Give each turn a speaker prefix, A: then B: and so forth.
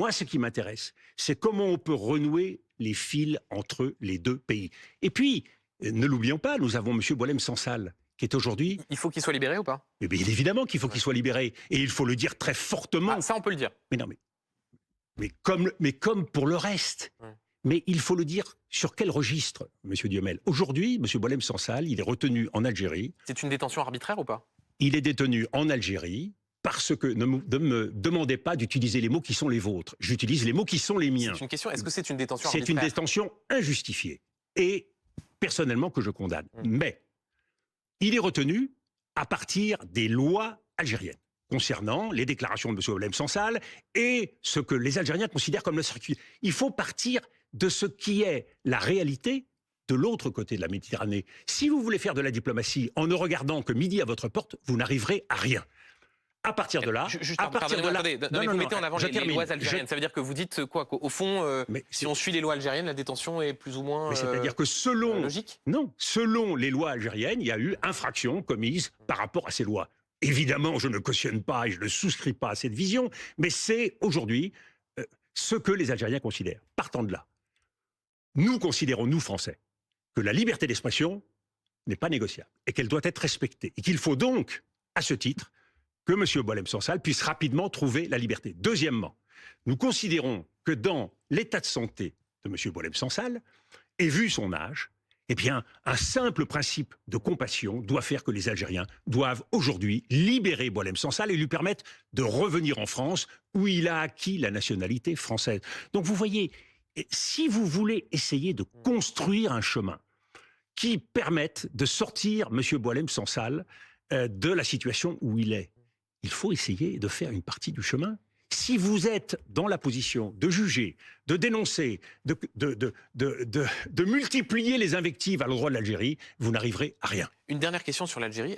A: Moi, ce qui m'intéresse, c'est comment on peut renouer les fils entre les deux pays. Et puis, ne l'oublions pas, nous avons M. Boualem-Sansal, qui est aujourd'hui...
B: Il faut qu'il soit libéré ou pas?
A: Mais bien évidemment qu'il faut qu'il soit libéré. Et il faut le dire très fortement.
B: Ah, ça, on peut le dire.
A: Mais non, mais comme pour le reste.
B: Ouais.
A: Mais il faut le dire sur quel registre, M. Duhamel? Aujourd'hui, M. Boualem-Sansal, il est retenu en Algérie.
B: C'est une détention arbitraire ou pas?
A: Il est détenu en Algérie parce que ne me demandez pas d'utiliser les mots qui sont les vôtres. J'utilise les mots qui sont les miens.
B: C'est une question. Est-ce que c'est une détention
A: C'est
B: arbitraire?
A: une détention injustifiée. Et personnellement que je condamne. Mais il est retenu à partir des lois algériennes concernant les déclarations de M. Boualem-Sansal et ce que les Algériens considèrent comme le circuit. Il faut partir de ce qui est la réalité de l'autre côté de la Méditerranée. Si vous voulez faire de la diplomatie en ne regardant que midi à votre porte, vous n'arriverez à rien. À partir de là,
B: vous mettez en avant les lois algériennes. Ça veut dire que vous dites quoi? Qu'au fond, si on suit les lois algériennes, la détention est plus ou moins
A: c'est-à-dire que selon
B: logique.
A: Non, selon les lois algériennes, il y a eu infraction commise par rapport à ces lois. Évidemment, je ne cautionne pas et je ne souscris pas à cette vision, mais c'est aujourd'hui ce que les Algériens considèrent. Partant de là, nous considérons, nous Français, que la liberté d'expression n'est pas négociable et qu'elle doit être respectée. Et qu'il faut donc, à ce titre, que M. Boualem-Sansal puisse rapidement trouver la liberté. Deuxièmement, nous considérons que dans l'état de santé de M. Boualem-Sansal, et vu son âge, eh bien, un simple principe de compassion doit faire que les Algériens doivent aujourd'hui libérer Boualem-Sansal et lui permettre de revenir en France où il a acquis la nationalité française. Donc vous voyez, si vous voulez essayer de construire un chemin qui permette de sortir M. Boualem-Sansal de la situation où il est, il faut essayer de faire une partie du chemin. Si vous êtes dans la position de juger, de dénoncer, de multiplier les invectives à l'endroit de l'Algérie, vous n'arriverez à rien.
B: Une dernière question sur l'Algérie.